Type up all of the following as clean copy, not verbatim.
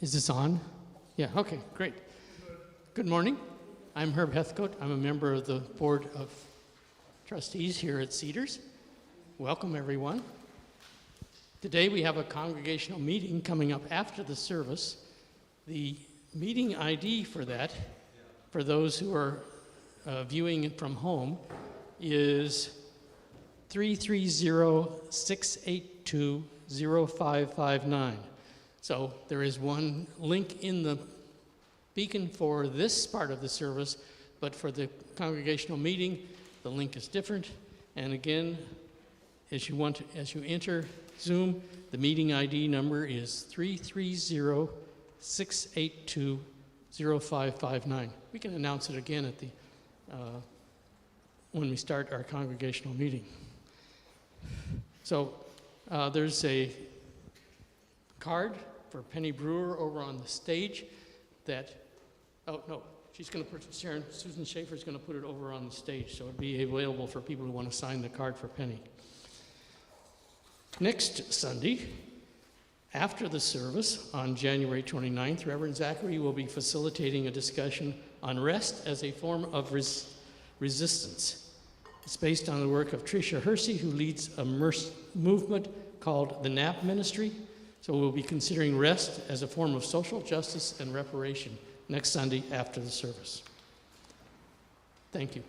Is this on? Yeah, okay, great. Good morning. I'm Herb Heathcote. I'm a member of the Board of Trustees here at Cedars. Welcome, everyone. Today we have a congregational meeting coming up after the service. The meeting ID for that, for those who are viewing it from home, is 330-682-0559. So there is one link in the beacon for this part of the service, but for the congregational meeting, the link is different. And again, as you enter Zoom, the meeting ID number is 330-682-0559. We can announce it again at the when we start our congregational meeting. So there's a card for Penny Brewer over on the stage that, oh no, she's going to put, Susan Schaefer's going to put it over on the stage, so it'll be available for people who want to sign the card for Penny. Next Sunday, after the service on January 29th, Reverend Zachary will be facilitating a discussion on rest as a form of resistance. It's based on the work of Tricia Hersey, who leads a movement called the NAP Ministry. So we'll be considering rest as a form of social justice and reparation next Sunday after the service. Thank you.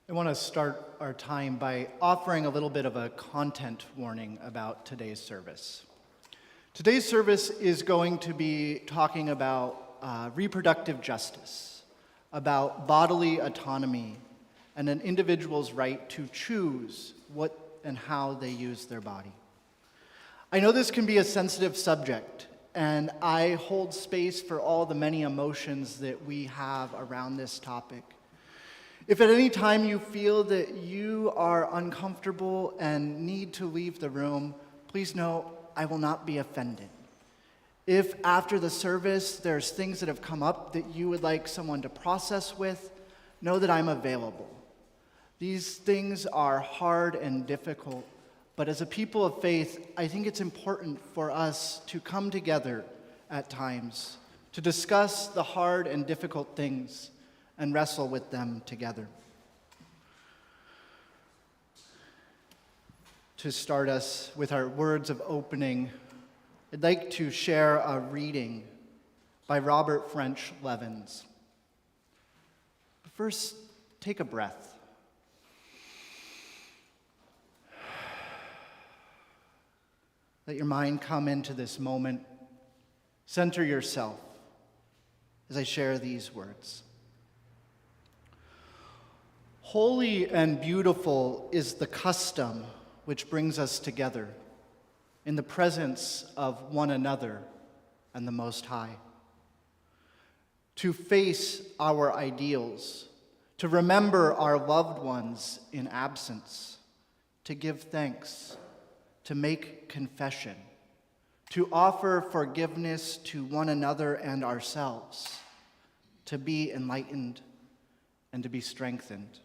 I want to start our time by offering a little bit of a content warning about today's service. Today's service is going to be talking about reproductive justice, about bodily autonomy, and an individual's right to choose what and how they use their body. I know this can be a sensitive subject, and I hold space for all the many emotions that we have around this topic. If at any time you feel that you are uncomfortable and need to leave the room, please know I will not be offended. If after the service there's things that have come up that you would like someone to process with, know that I'm available. These things are hard and difficult, but as a people of faith, I think it's important for us to come together at times to discuss the hard and difficult things and wrestle with them together. To start us with our words of opening, I'd like to share a reading by Robert French Levins. But first, take a breath. Let your mind come into this moment. Center yourself as I share these words. Holy and beautiful is the custom which brings us together in the presence of one another and the Most High. To face our ideals, to remember our loved ones in absence, to give thanks, to make confession, to offer forgiveness to one another and ourselves, to be enlightened and to be strengthened.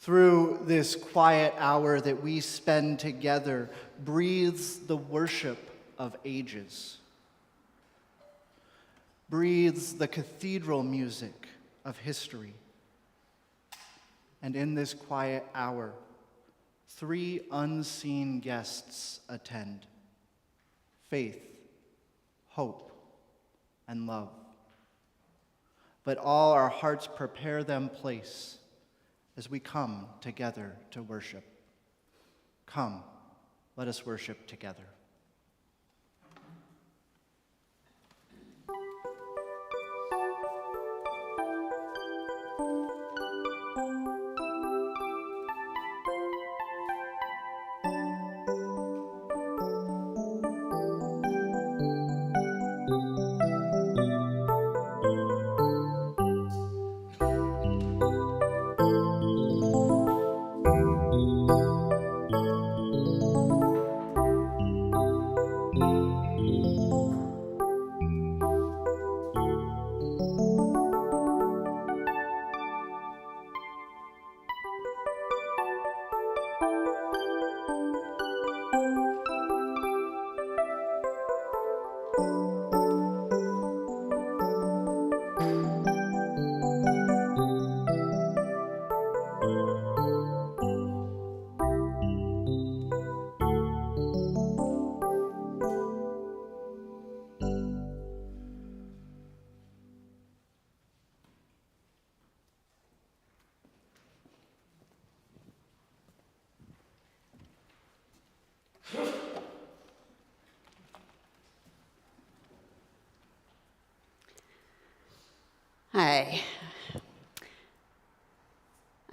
Through this quiet hour that we spend together breathes the worship of ages, breathes the cathedral music of history. And in this quiet hour, 3 unseen guests attend: faith, hope, and love. Let all our hearts prepare them place as we come together to worship. Come, let us worship together.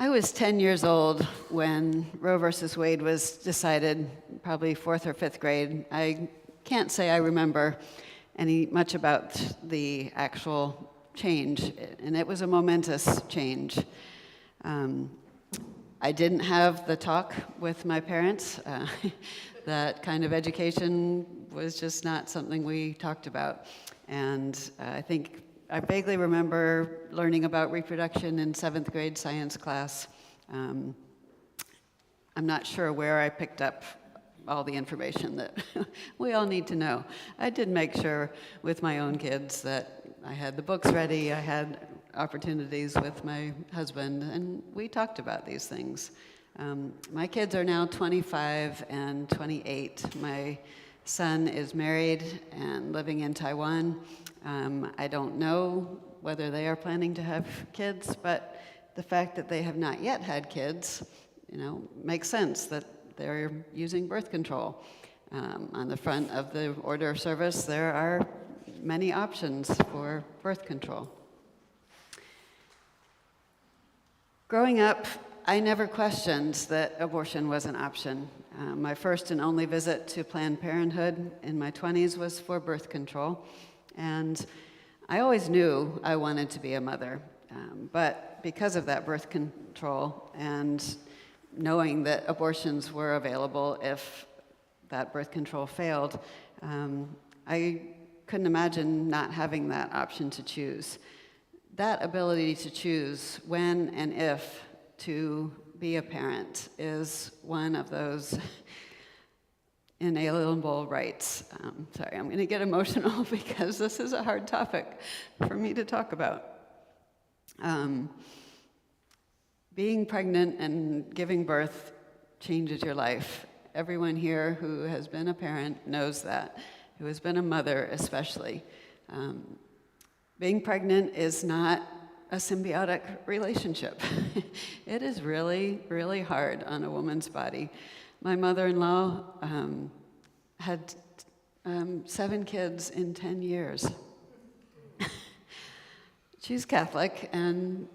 I was 10 years old when Roe versus Wade was decided, probably 4th or 5th grade. I can't say I remember much about the actual change, and it was a momentous change. I didn't have the talk with my parents. That kind of education was just not something we talked about. And I think I vaguely remember learning about reproduction in 7th grade science class. I'm not sure where I picked up all the information that we all need to know. I did make sure with my own kids that I had the books ready, I had opportunities with my husband, and we talked about these things. My kids are now 25 and 28. My son is married and living in Taiwan. I don't know whether they are planning to have kids, but the fact that they have not yet had kids, makes sense that they're using birth control. On the front of the order of service, there are many options for birth control. Growing up, I never questioned that abortion was an option. My first and only visit to Planned Parenthood in my 20s was for birth control. And I always knew I wanted to be a mother. But because of that birth control and knowing that abortions were available if that birth control failed, I couldn't imagine not having that option to choose. That ability to choose when and if to be a parent is one of those inalienable rights. Sorry, I'm going to get emotional because this is a hard topic for me to talk about. Being pregnant and giving birth changes your life. Everyone here who has been a parent knows that, who has been a mother especially. Being pregnant is not a symbiotic relationship. It is really, really hard on a woman's body. My mother-in-law had 7 kids in 10 years. She's Catholic, and,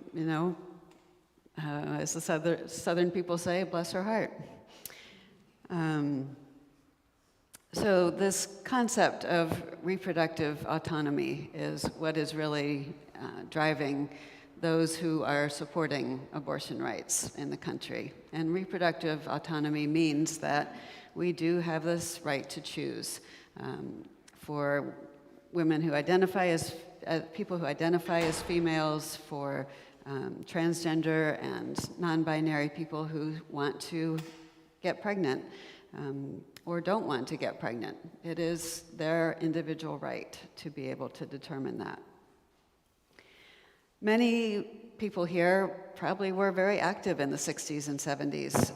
as the Southern people say, bless her heart. So this concept of reproductive autonomy is what is really driving those who are supporting abortion rights in the country. And reproductive autonomy means that we do have this right to choose. For women who identify as people who identify as females, for transgender and non-binary people who want to get pregnant or don't want to get pregnant. It is their individual right to be able to determine that. Many people here probably were very active in the 60s and 70s,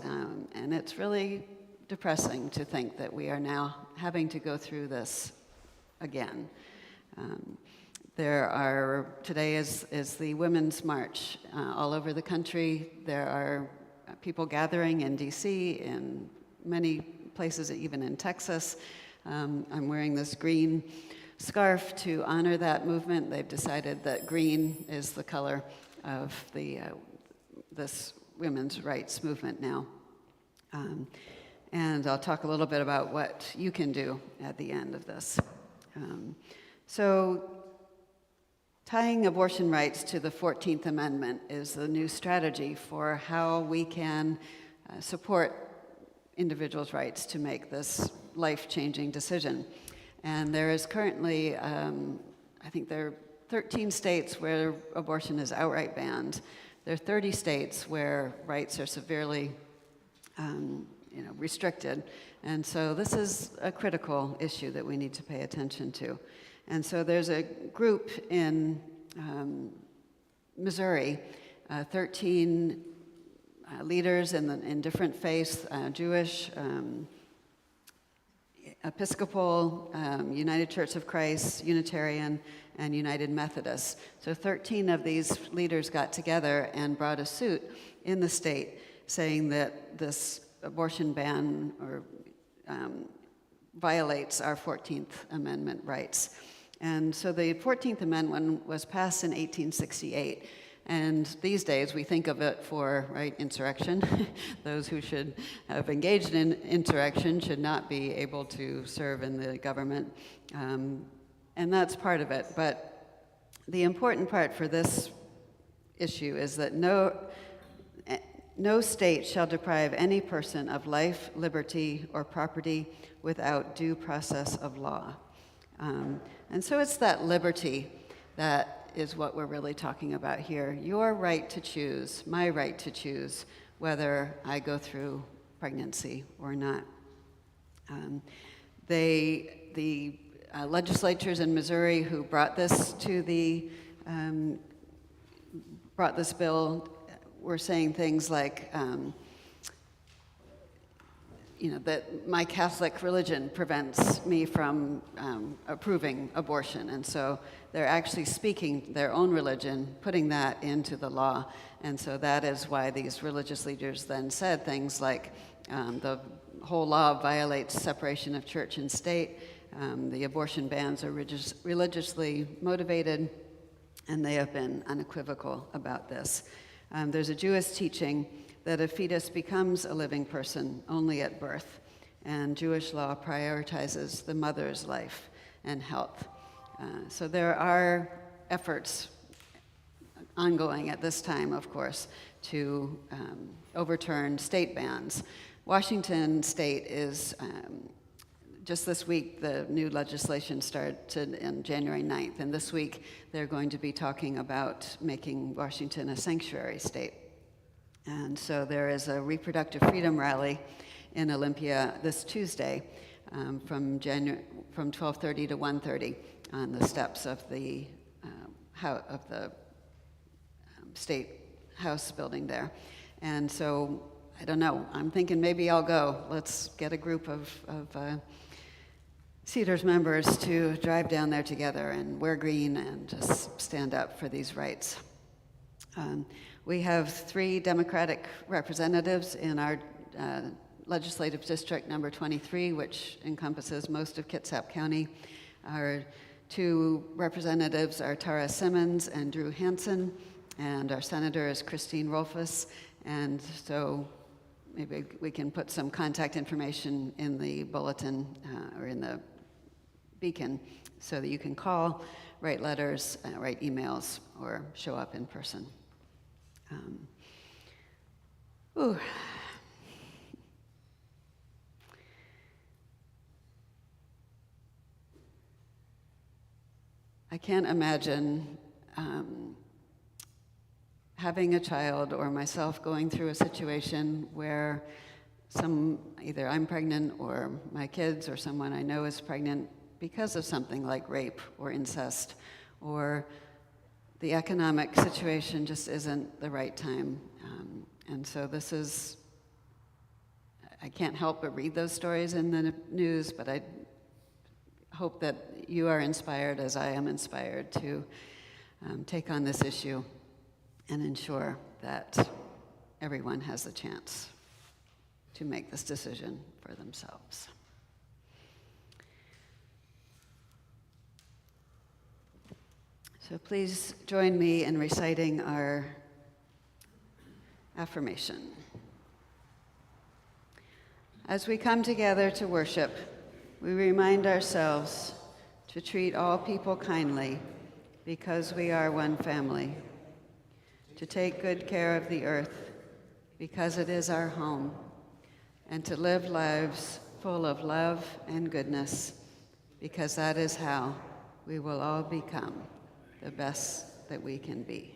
and it's really depressing to think that we are now having to go through this again. Today is the Women's March all over the country. There are people gathering in DC, in many places, even in Texas. I'm wearing this green scarf to honor that movement. They've decided that green is the color of this women's rights movement now. And I'll talk a little bit about what you can do at the end of this. So tying abortion rights to the 14th Amendment is the new strategy for how we can support individuals' rights to make this life-changing decision. And there is currently, I think there are 13 states where abortion is outright banned. There are 30 states where rights are severely restricted. And so this is a critical issue that we need to pay attention to. And so there's a group in Missouri, 13 leaders in different faiths, Jewish, Episcopal, United Church of Christ, Unitarian, and United Methodist. So 13 of these leaders got together and brought a suit in the state saying that this abortion ban violates our 14th Amendment rights. And so the 14th Amendment was passed in 1868. And these days we think of it for, right, insurrection. Those who should have engaged in insurrection should not be able to serve in the government. And that's part of it. But the important part for this issue is that no state shall deprive any person of life, liberty, or property without due process of law. And so it's that liberty that is what we're really talking about here. Your right to choose, my right to choose whether I go through pregnancy or not. The legislatures in Missouri who brought this bill were saying things like, that my Catholic religion prevents me from approving abortion. And so they're actually speaking their own religion, putting that into the law. And so that is why these religious leaders then said things like, the whole law violates separation of church and state. The abortion bans are religiously motivated, and they have been unequivocal about this. There's a Jewish teaching that a fetus becomes a living person only at birth, and Jewish law prioritizes the mother's life and health. So there are efforts ongoing at this time, of course, to overturn state bans. Washington state is, just this week, the new legislation started on January 9th, and this week they're going to be talking about making Washington a sanctuary state. And so there is a reproductive freedom rally in Olympia this Tuesday from 12:30 to 1:30 on the steps of the state house building there. And so, I don't know, I'm thinking maybe I'll go. Let's get a group of Cedars members to drive down there together and wear green and just stand up for these rights. We have 3 Democratic representatives in our legislative district number 23, which encompasses most of Kitsap County. Our 2 representatives are Tara Simmons and Drew Hansen, and our senator is Christine Rolfus. And so maybe we can put some contact information in the bulletin or in the beacon so that you can call, write letters, write emails, or show up in person. I can't imagine having a child or myself going through a situation where either I'm pregnant or my kids or someone I know is pregnant because of something like rape or incest, or the economic situation just isn't the right time. And so I can't help but read those stories in the news, but I hope that you are inspired as I am inspired to take on this issue and ensure that everyone has the chance to make this decision for themselves. So please join me in reciting our affirmation. As we come together to worship, we remind ourselves to treat all people kindly because we are one family, to take good care of the earth because it is our home, and to live lives full of love and goodness because that is how we will all become the best that we can be.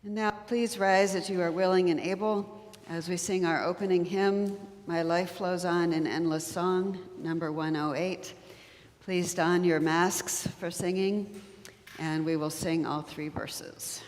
And now please rise as you are willing and able as we sing our opening hymn, My Life Flows On in Endless Song, number 108. Please don your masks for singing, and we will sing all 3 verses.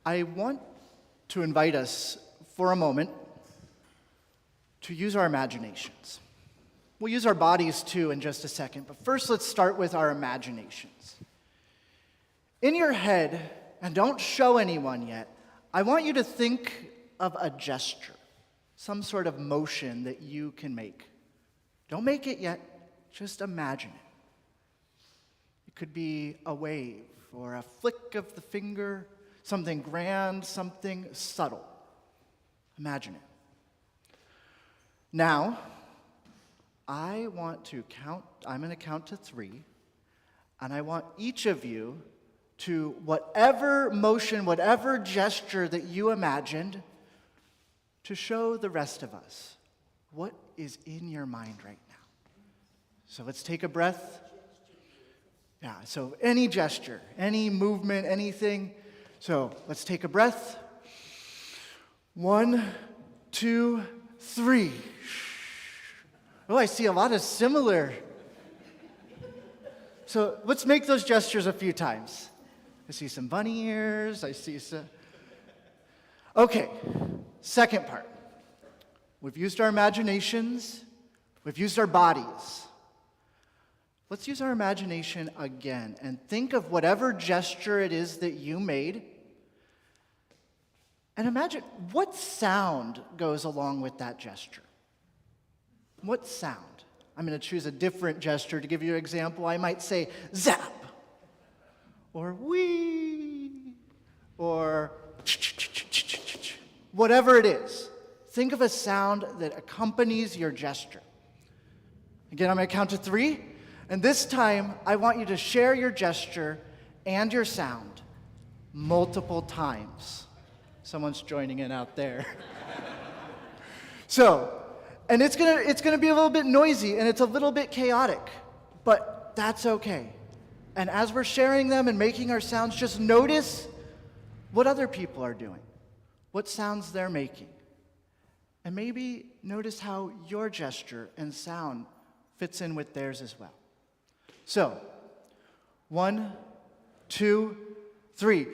I want to invite us for a moment to use our imaginations. We'll use our bodies too in just a second, but first let's start with our imaginations. In your head, and don't show anyone yet, I want you to think of a gesture, some sort of motion that you can make. Don't make it yet, just imagine it. It could be a wave or a flick of the finger, something grand, something subtle. Imagine it. Now, I'm going to count to 3, and I want each of you to, whatever motion, whatever gesture that you imagined, to show the rest of us what is in your mind right now. So let's take a breath. Yeah, so any gesture, any movement, anything. So let's take a breath. 1, 2, 3. Oh, I see a lot of similar. So let's make those gestures a few times. I see some bunny ears. I see some. Okay, second part. We've used our imaginations. We've used our bodies. Let's use our imagination again and think of whatever gesture it is that you made. And imagine what sound goes along with that gesture. What sound? I'm going to choose a different gesture to give you an example. I might say zap, or wee, or whatever it is. Think of a sound that accompanies your gesture. Again, I'm going to count to 3. And this time, I want you to share your gesture and your sound multiple times. Someone's joining in out there. And it's gonna be a little bit noisy and it's a little bit chaotic, but that's okay. And as we're sharing them and making our sounds, just notice what other people are doing, what sounds they're making. And maybe notice how your gesture and sound fits in with theirs as well. So, 1, 2, 3.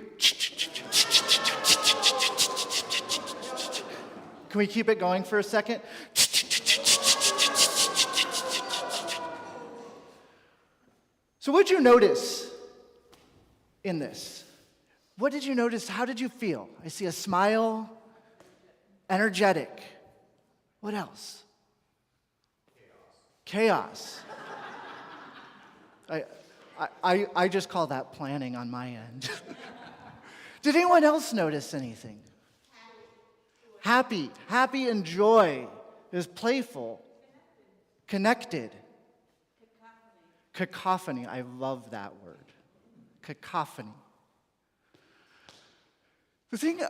Can we keep it going for a second? So what did you notice in this? What did you notice? How did you feel? I see a smile, energetic. What else? Chaos. I just call that planning on my end. Did anyone else notice anything? Happy and joy. It was playful. Connected. Cacophony. I love that word. Cacophony. The thing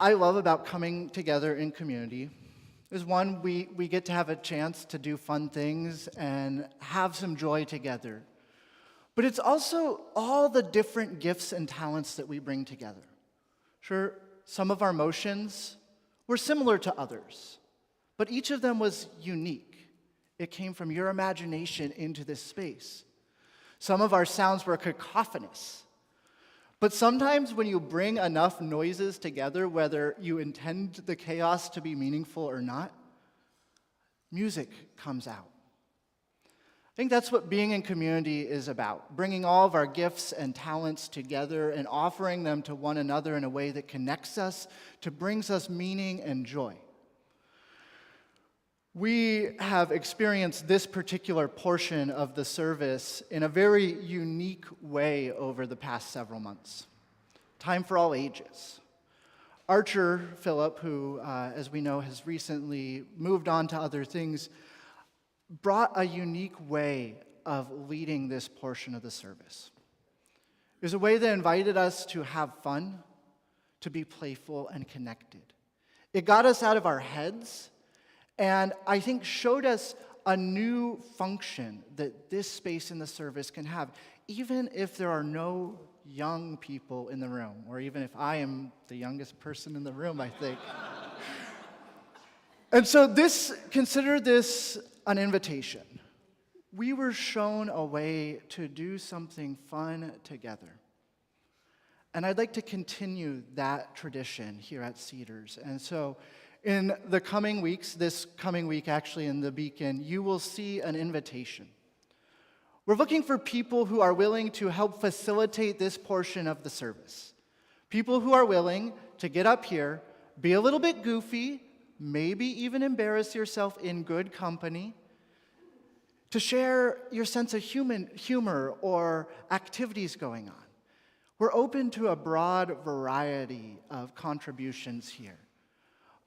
I love about coming together in community is, one, we get to have a chance to do fun things and have some joy together. But it's also all the different gifts and talents that we bring together. Sure, some of our motions were similar to others, but each of them was unique. It came from your imagination into this space. Some of our sounds were cacophonous, but sometimes when you bring enough noises together, whether you intend the chaos to be meaningful or not, music comes out. I think that's what being in community is about, bringing all of our gifts and talents together and offering them to one another in a way that connects us, to brings us meaning and joy. We have experienced this particular portion of the service in a very unique way over the past several months. Time for all ages. Archer Phillip, who, as we know, has recently moved on to other things, brought a unique way of leading this portion of the service. It was a way that invited us to have fun, to be playful and connected. It got us out of our heads, and I think showed us a new function that this space in the service can have, even if there are no young people in the room, or even if I am the youngest person in the room, I think. And so consider this an invitation. We were shown a way to do something fun together. And I'd like to continue that tradition here at Cedars. And so in the coming weeks, this coming week actually in the Beacon, you will see an invitation. We're looking for people who are willing to help facilitate this portion of the service. People who are willing to get up here, be a little bit goofy, maybe even embarrass yourself in good company, to share your sense of humor or activities going on. We're open to a broad variety of contributions here.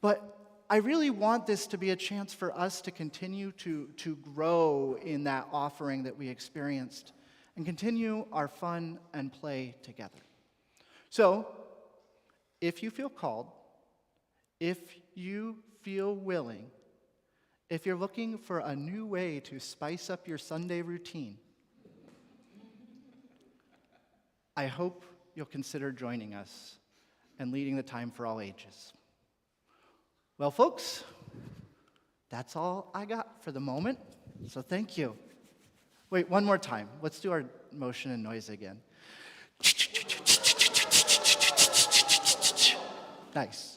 But I really want this to be a chance for us to continue to grow in that offering that we experienced and continue our fun and play together. So, if you feel called, if you feel willing, if you're looking for a new way to spice up your Sunday routine, I hope you'll consider joining us and leading the time for all ages. Well, folks, that's all I got for the moment, so thank you. Wait, one more time. Let's do our motion and noise again. Nice.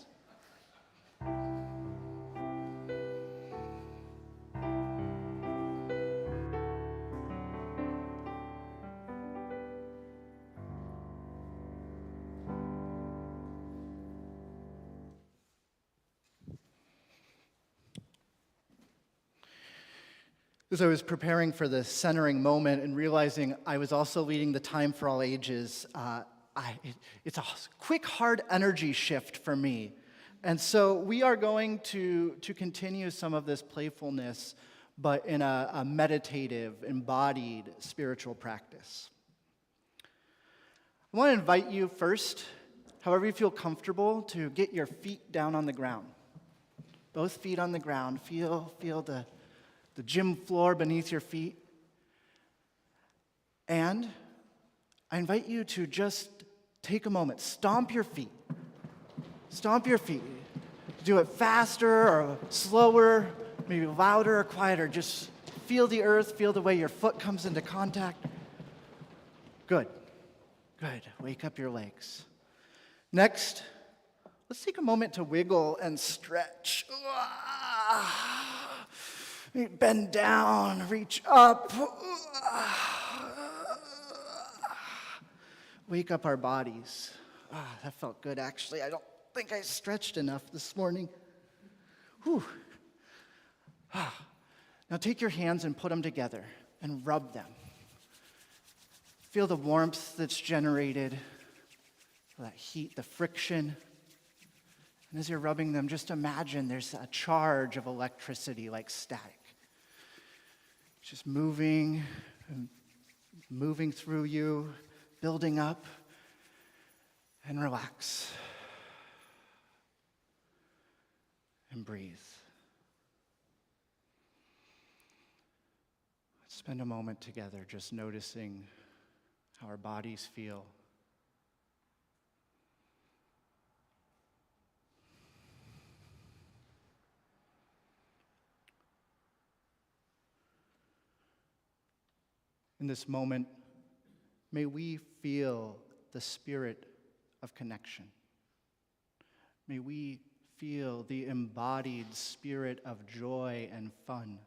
As I was preparing for the centering moment and realizing I was also leading the time for all ages, it's a quick, hard energy shift for me. And so we are going to continue some of this playfulness, but in a meditative, embodied spiritual practice. I want to invite you first, however you feel comfortable, to get your feet down on the ground. Both feet on the ground. Feel the gym floor beneath your feet. And I invite you to just take a moment, stomp your feet. Stomp your feet. Do it faster or slower, maybe louder or quieter. Just feel the earth, feel the way your foot comes into contact. Good. Good. Wake up your legs. Next, let's take a moment to wiggle and stretch. Bend down, reach up. Wake up our bodies. That felt good, actually. I don't think I stretched enough this morning. Whew. Now take your hands and put them together and rub them. Feel the warmth that's generated, feel that heat, the friction. And as you're rubbing them, just imagine there's a charge of electricity like static. Just moving and moving through you, building up, and relax. And breathe. Let's spend a moment together just noticing how our bodies feel. In this moment, may we feel the spirit of connection. May we feel the embodied spirit of joy and fun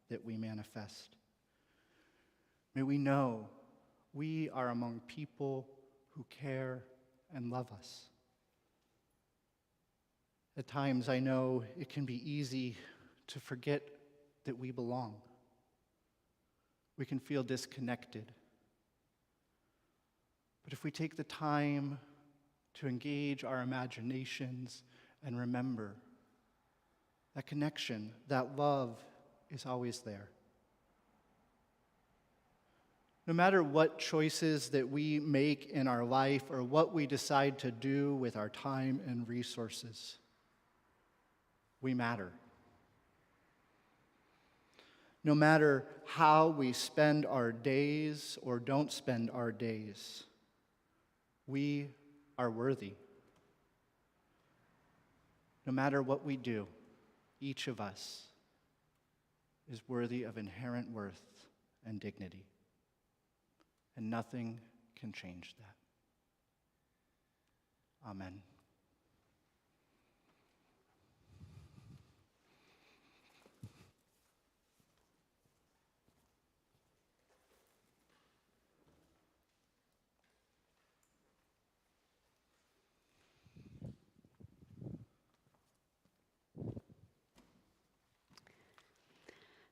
that we manifest. May we know we are among people who care and love us. At times, I know it can be easy to forget that we belong. We can feel disconnected. But if we take the time to engage our imaginations and remember that connection, that love is always there. No matter what choices that we make in our life or what we decide to do with our time and resources, we matter. No matter how we spend our days or don't spend our days, we are worthy. No matter what we do, each of us is worthy of inherent worth and dignity. And nothing can change that. Amen.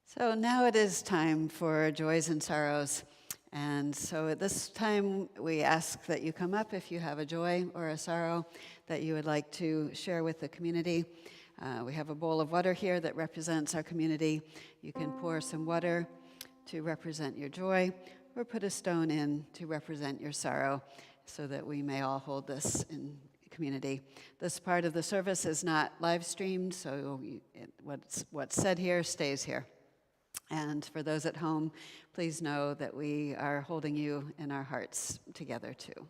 So now it is time for joys and sorrows. And so at this time, we ask that you come up if you have a joy or a sorrow that you would like to share with the community. We have a bowl of water here that represents our community. You can pour some water to represent your joy, or put a stone in to represent your sorrow, so that we may all hold this in community. This part of the service is not live streamed, so what's said here stays here. And for those at home, please know that we are holding you in our hearts together too.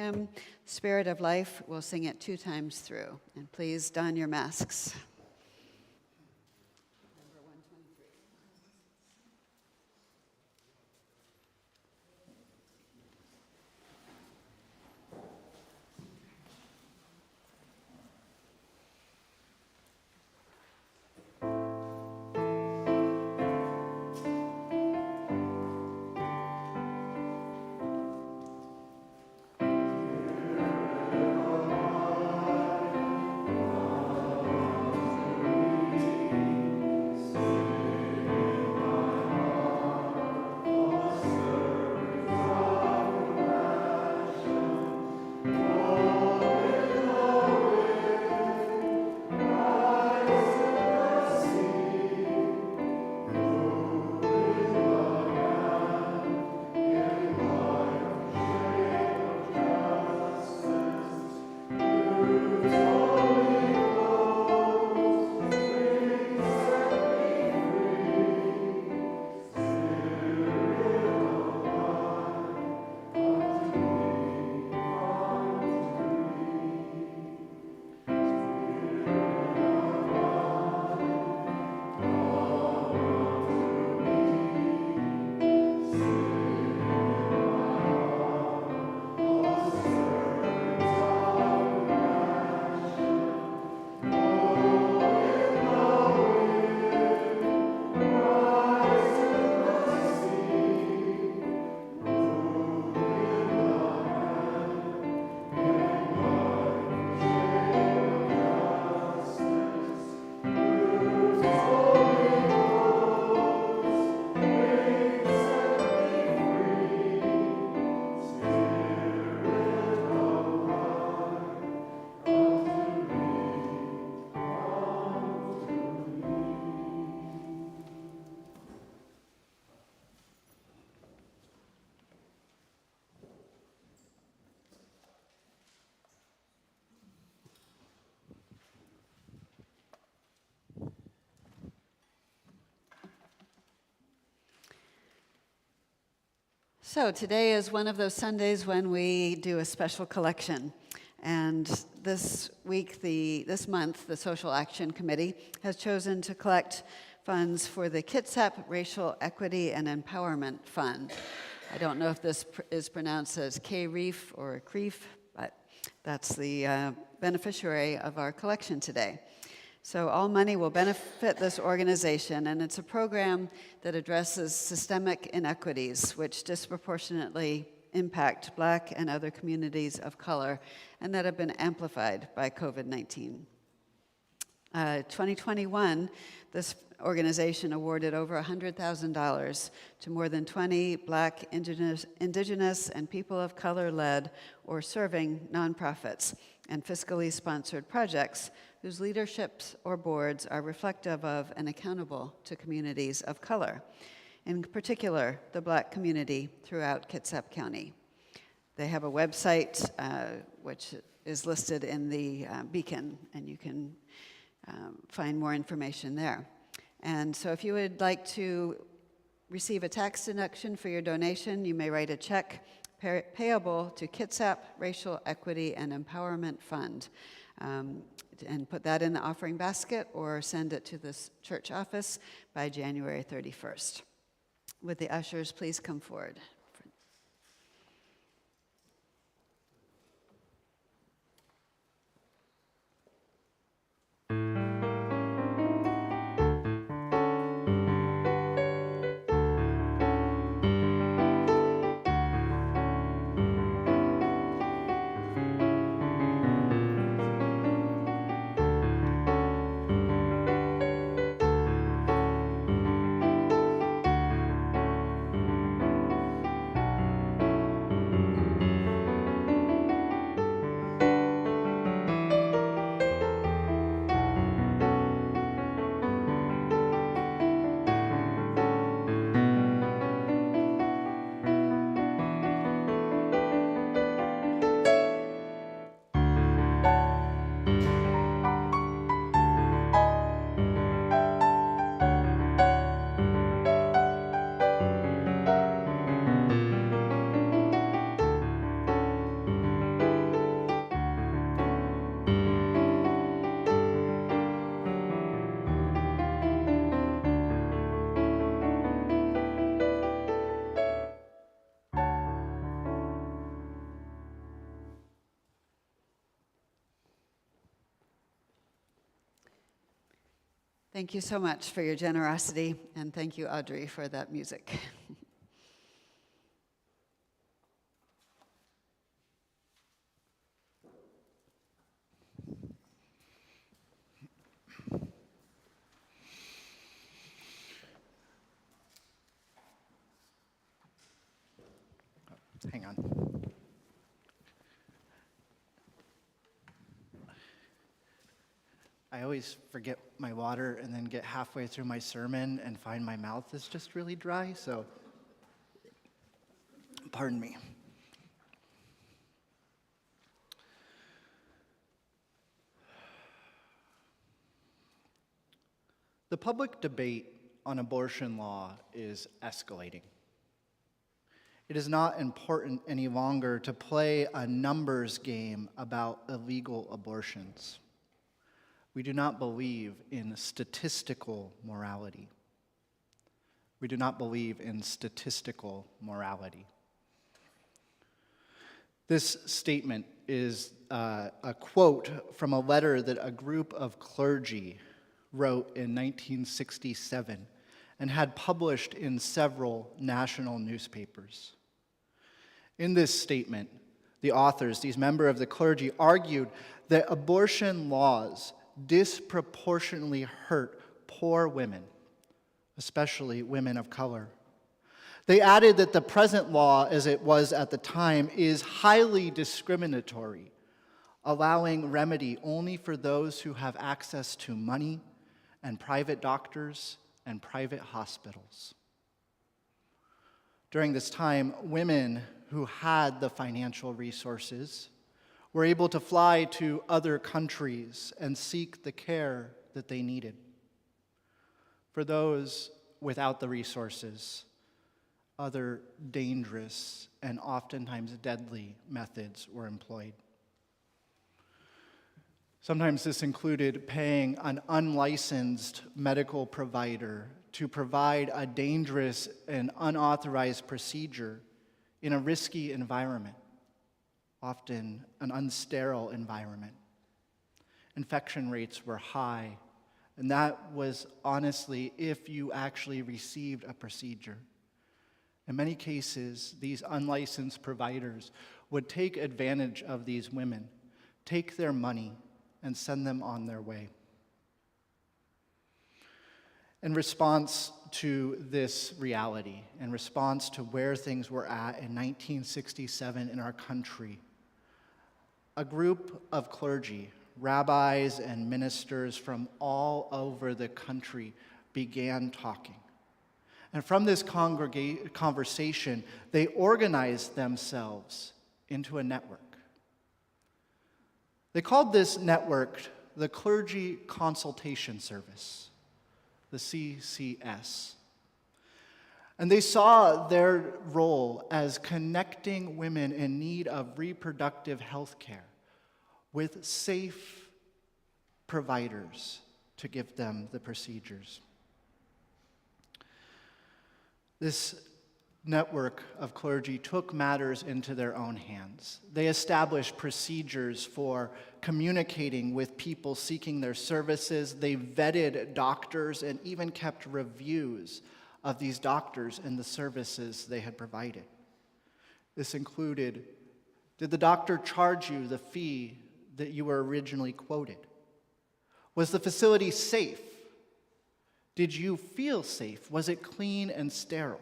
hymn, Spirit of Life. We'll sing it 2 times through. And please don your masks. So today is one of those Sundays when we do a special collection. And this month, the Social Action Committee has chosen to collect funds for the Kitsap Racial Equity and Empowerment Fund. I don't know if this is pronounced as K-Reef or Creef, but that's the beneficiary of our collection today. So all money will benefit this organization, and it's a program that addresses systemic inequities which disproportionately impact Black and other communities of color and that have been amplified by COVID-19. 2021, this organization awarded over $100,000 to more than 20 Black, Indigenous, and people of color-led or serving nonprofits and fiscally sponsored projects whose leaderships or boards are reflective of and accountable to communities of color, in particular, the Black community throughout Kitsap County. They have a website which is listed in the beacon, and you can find more information there. And so if you would like to receive a tax deduction for your donation, you may write a check payable to Kitsap Racial Equity and Empowerment Fund, and put that in the offering basket or send it to the church office by January 31st. Would the ushers please come forward? Thank you so much for your generosity, and thank you, Audrey, for that music. Hang on. I always forget my water and then get halfway through my sermon and find my mouth is just really dry, so pardon me. The public debate on abortion law is escalating. It is not important any longer to play a numbers game about illegal abortions. We do not believe in statistical morality. We do not believe in statistical morality. This statement is a quote from a letter that a group of clergy wrote in 1967 and had published in several national newspapers. In this statement, the authors, these members of the clergy, argued that abortion laws disproportionately hurt poor women, especially women of color. They added that the present law, as it was at the time, is highly discriminatory, allowing remedy only for those who have access to money and private doctors and private hospitals. During this time, women who had the financial resources were able to fly to other countries and seek the care that they needed. For those without the resources, other dangerous and oftentimes deadly methods were employed. Sometimes this included paying an unlicensed medical provider to provide a dangerous and unauthorized procedure in a risky environment, often an unsterile environment. Infection rates were high, and that was honestly if you actually received a procedure. In many cases, these unlicensed providers would take advantage of these women, take their money, and send them on their way. In response to this reality, in response to where things were at in 1967 in our country, a group of clergy, rabbis and ministers from all over the country began talking. And from this conversation, they organized themselves into a network. They called this network the Clergy Consultation Service, the CCS. And they saw their role as connecting women in need of reproductive health care with safe providers to give them the procedures. This network of clergy took matters into their own hands. They established procedures for communicating with people seeking their services. They vetted doctors and even kept reviews of these doctors and the services they had provided. This included, did the doctor charge you the fee that you were originally quoted? Was the facility safe? Did you feel safe? Was it clean and sterile?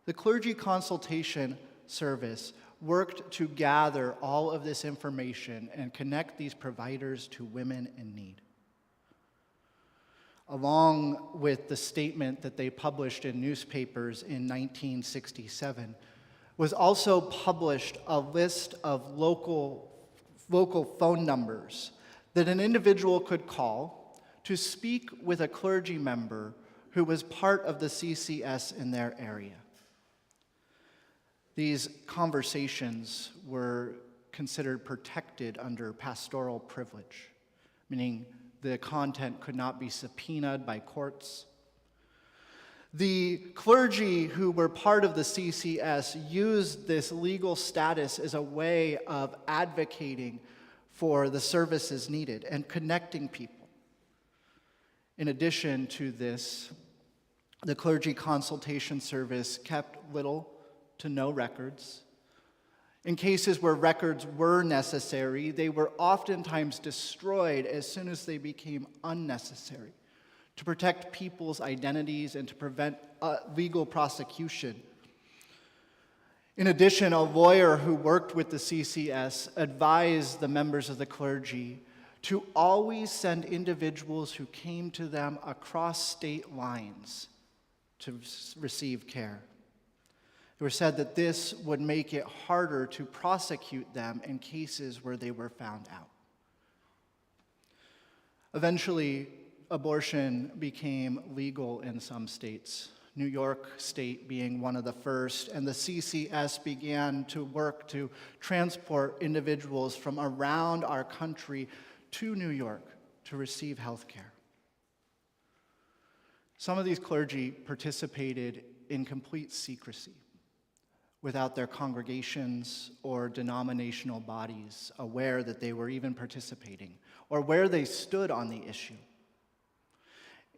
The Clergy Consultation Service worked to gather all of this information and connect these providers to women in need. Along with the statement that they published in newspapers in 1967, was also published a list of local phone numbers that an individual could call to speak with a clergy member who was part of the CCS in their area. These conversations were considered protected under pastoral privilege, meaning the content could not be subpoenaed by courts. The clergy who were part of the CCS used this legal status as a way of advocating for the services needed and connecting people. In addition to this, the clergy consultation service kept little to no records. In cases where records were necessary, they were oftentimes destroyed as soon as they became unnecessary to protect people's identities and to prevent legal prosecution. In addition, a lawyer who worked with the CCS advised the members of the clergy to always send individuals who came to them across state lines to receive care. It was said that this would make it harder to prosecute them in cases where they were found out. Eventually, abortion became legal in some states, New York State being one of the first, and the CCS began to work to transport individuals from around our country to New York to receive health care. Some of these clergy participated in complete secrecy, without their congregations or denominational bodies aware that they were even participating or where they stood on the issue.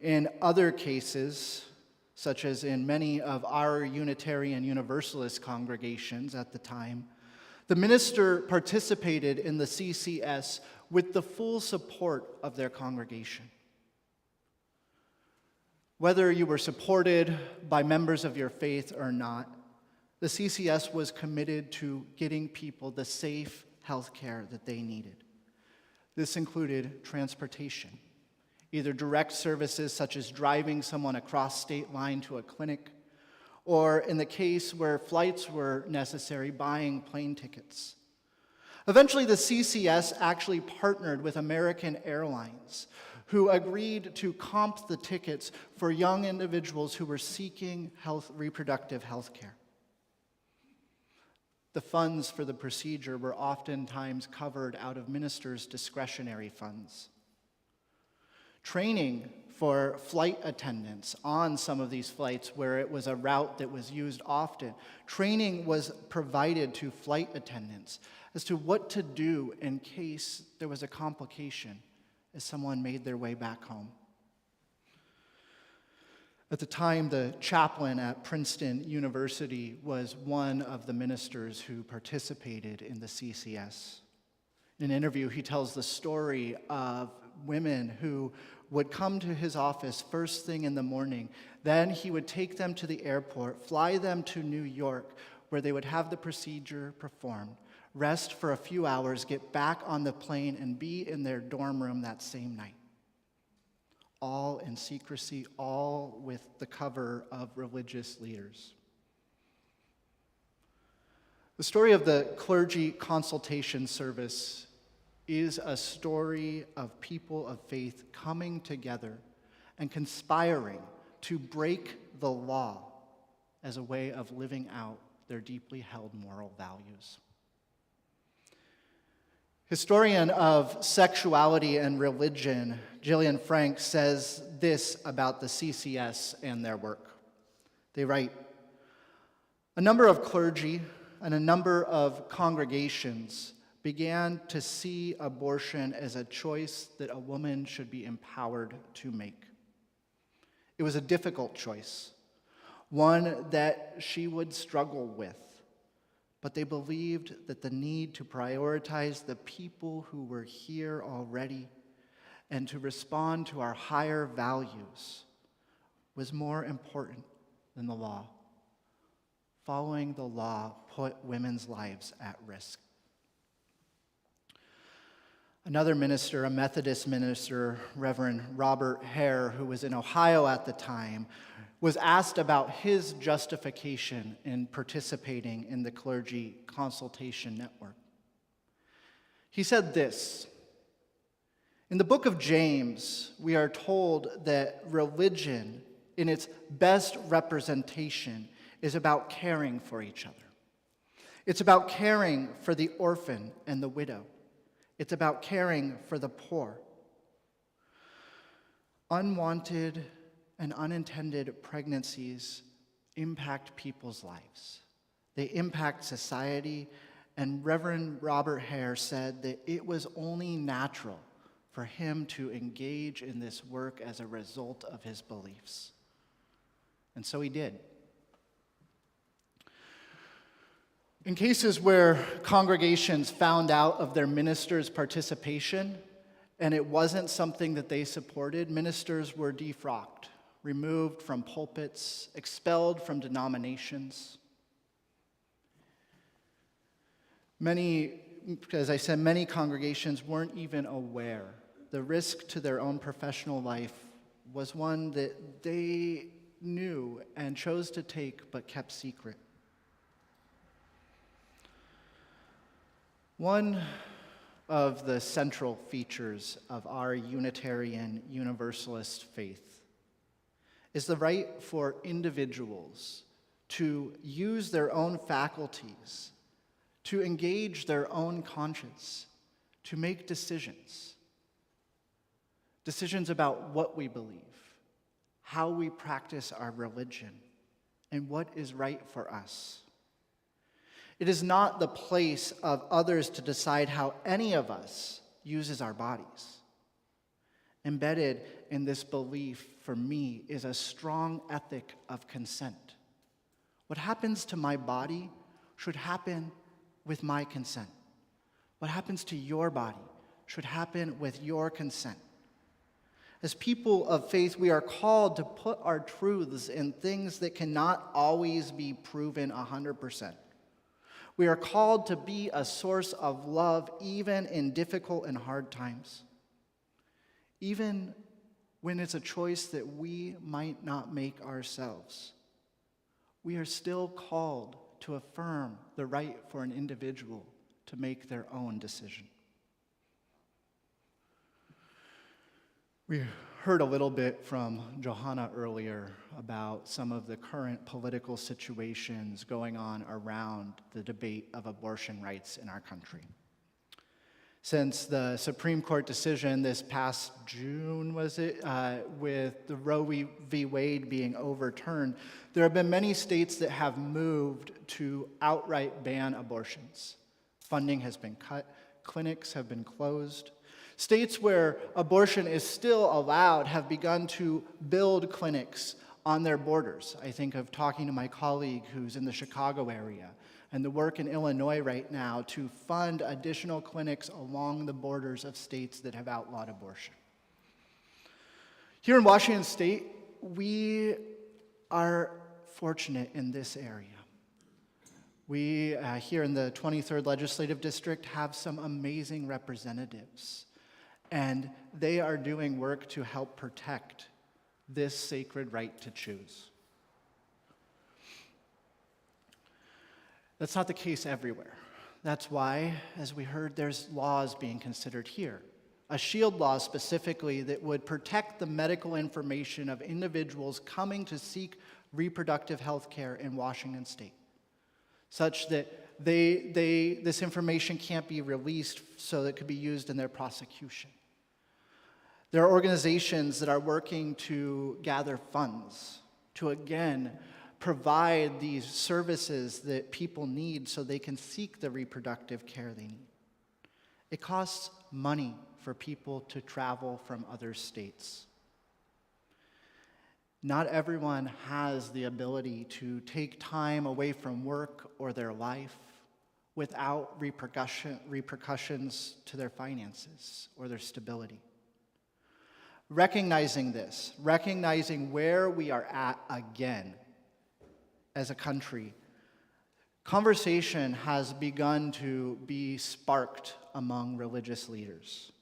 In other cases, such as in many of our Unitarian Universalist congregations at the time, the minister participated in the CCS with the full support of their congregation. Whether you were supported by members of your faith or not, the CCS was committed to getting people the safe health care that they needed. This included transportation, either direct services such as driving someone across state line to a clinic, or in the case where flights were necessary, buying plane tickets. Eventually, the CCS actually partnered with American Airlines, who agreed to comp the tickets for young individuals who were seeking reproductive health care. The funds for the procedure were oftentimes covered out of ministers' discretionary funds. Training for flight attendants on some of these flights where it was a route that was used often, training was provided to flight attendants as to what to do in case there was a complication as someone made their way back home. At the time, the chaplain at Princeton University was one of the ministers who participated in the CCS. In an interview, he tells the story of women who would come to his office first thing in the morning. Then he would take them to the airport, fly them to New York, where they would have the procedure performed, rest for a few hours, get back on the plane, and be in their dorm room that same night. All in secrecy, all with the cover of religious leaders. The story of the clergy consultation service is a story of people of faith coming together and conspiring to break the law as a way of living out their deeply held moral values. Historian of sexuality and religion, Gillian Frank, says this about the CCS and their work. They write, "A number of clergy and a number of congregations began to see abortion as a choice that a woman should be empowered to make. It was a difficult choice, one that she would struggle with. But they believed that the need to prioritize the people who were here already and to respond to our higher values was more important than the law. Following the law put women's lives at risk." Another minister, a Methodist minister, Reverend Robert Hare, who was in Ohio at the time, was asked about his justification in participating in the clergy consultation network. He said this, "In the book of James, we are told that religion, in its best representation, is about caring for each other. It's about caring for the orphan and the widow. It's about caring for the poor. Unwanted and unintended pregnancies impact people's lives. They impact society, and Reverend Robert Hare said that it was only natural for him to engage in this work as a result of his beliefs. And so he did. In cases where congregations found out of their ministers' participation and it wasn't something that they supported, ministers were defrocked, removed from pulpits, expelled from denominations. Many, as I said, many congregations weren't even aware. The risk to their own professional life was one that they knew and chose to take but kept secret. One of the central features of our Unitarian Universalist faith is the right for individuals to use their own faculties, to engage their own conscience, to make decisions. Decisions about what we believe, how we practice our religion, and what is right for us. It is not the place of others to decide how any of us uses our bodies. Embedded in this belief, for me, is a strong ethic of consent. What happens to my body should happen with my consent. What happens to your body should happen with your consent. As people of faith, we are called to put our truths in things that cannot always be proven 100%. We are called to be a source of love even in difficult and hard times. Even when it's a choice that we might not make ourselves. We are still called to affirm the right for an individual to make their own decision. We heard a little bit from Johanna earlier about some of the current political situations going on around the debate of abortion rights in our country. Since the Supreme Court decision this past June, with the Roe v. Wade being overturned, there have been many states that have moved to outright ban abortions. Funding has been cut, clinics have been closed. States where abortion is still allowed have begun to build clinics on their borders. I think of talking to my colleague who's in the Chicago area and the work in Illinois right now to fund additional clinics along the borders of states that have outlawed abortion. Here in Washington State, we are fortunate in this area. We, here in the 23rd Legislative District, have some amazing representatives. And they are doing work to help protect this sacred right to choose. That's not the case everywhere. That's why, as we heard, there's laws being considered here. A shield law specifically that would protect the medical information of individuals coming to seek reproductive health care in Washington State, such that this information can't be released so that it could be used in their prosecution. There are organizations that are working to gather funds to, again, provide these services that people need so they can seek the reproductive care they need. It costs money for people to travel from other states. Not everyone has the ability to take time away from work or their life without repercussions to their finances or their stability. Recognizing this, recognizing where we are at again as a country, conversation has begun to be sparked among religious leaders.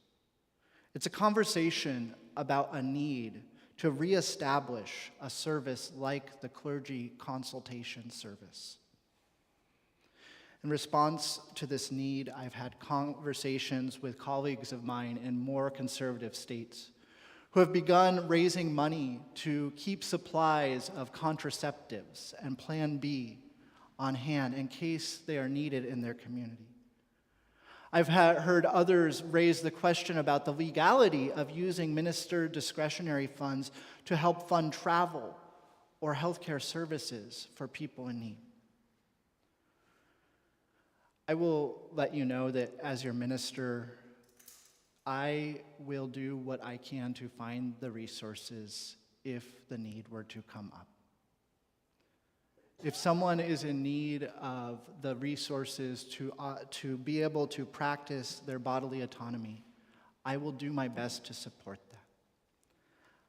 It's a conversation about a need to reestablish a service like the Clergy Consultation service. In response to this need, I've had conversations with colleagues of mine in more conservative states who have begun raising money to keep supplies of contraceptives and Plan B on hand in case they are needed in their community. I've heard others raise the question about the legality of using minister discretionary funds to help fund travel or healthcare services for people in need. I will let you know that as your minister, I will do what I can to find the resources if the need were to come up. If someone is in need of the resources to be able to practice their bodily autonomy, I will do my best to support that.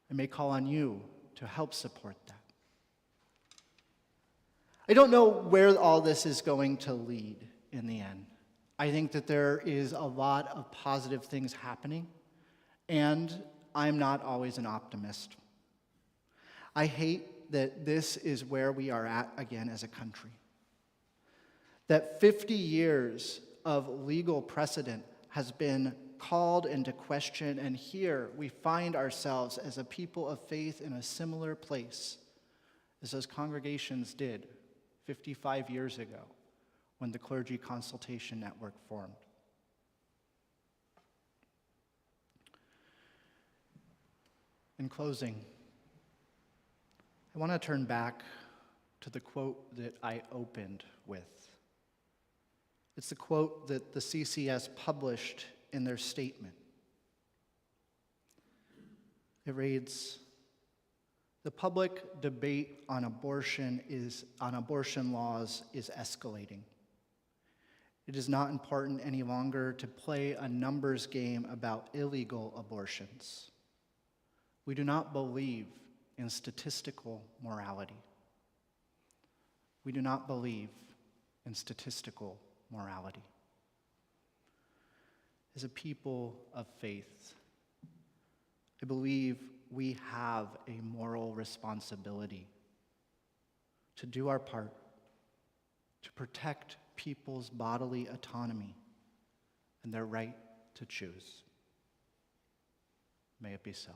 I may call on you to help support that. I don't know where all this is going to lead in the end. I think that there is a lot of positive things happening, and I'm not always an optimist. I hate that this is where we are at again as a country. That 50 years of legal precedent has been called into question, and here we find ourselves as a people of faith in a similar place as those congregations did 55 years ago when the Clergy Consultation Network formed. In closing, I want to turn back to the quote that I opened with. It's the quote that the CCS published in their statement. It reads, "The public debate on abortion laws is escalating. It is not important any longer to play a numbers game about illegal abortions. We do not believe in statistical morality. We do not believe in statistical morality. As a people of faith, I believe we have a moral responsibility to do our part to protect people's bodily autonomy and their right to choose. May it be so."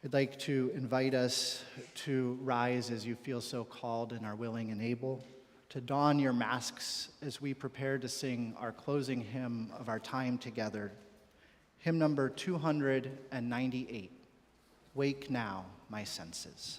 I'd like to invite us to rise as you feel so called and are willing and able, to don your masks as we prepare to sing our closing hymn of our time together, hymn number 298, "Wake Now, My Senses."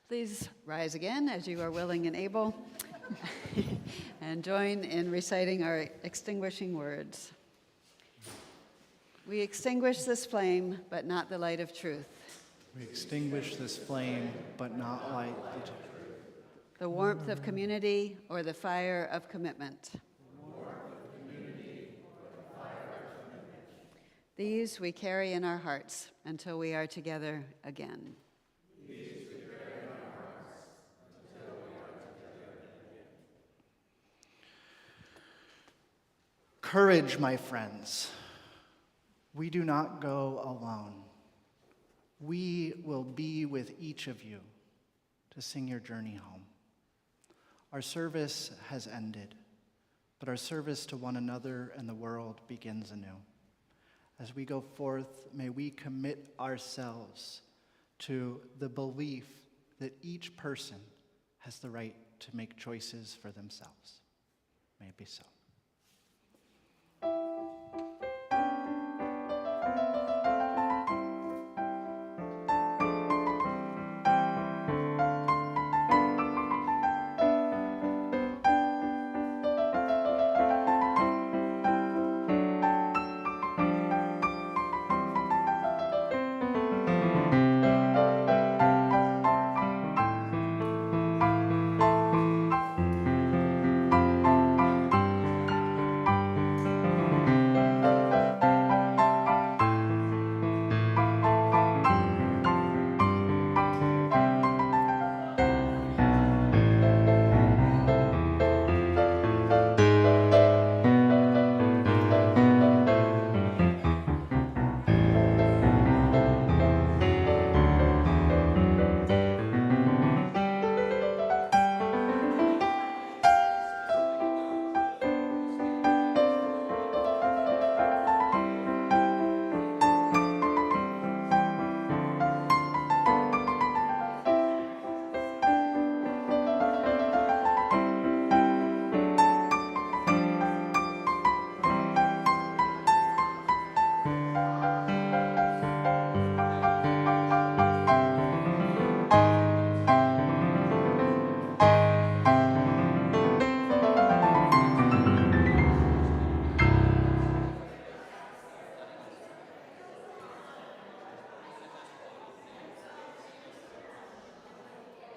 Please rise again as you are willing and able, and join in reciting our extinguishing words. We extinguish this flame, but not the light of truth. We extinguish this flame, but not light the warmth of community or the fire of commitment. These we carry in our hearts until we are together again. Courage, my friends. We do not go alone. We will be with each of you to sing your journey home. Our service has ended, but our service to one another and the world begins anew. As we go forth, may we commit ourselves to the belief that each person has the right to make choices for themselves. May it be so.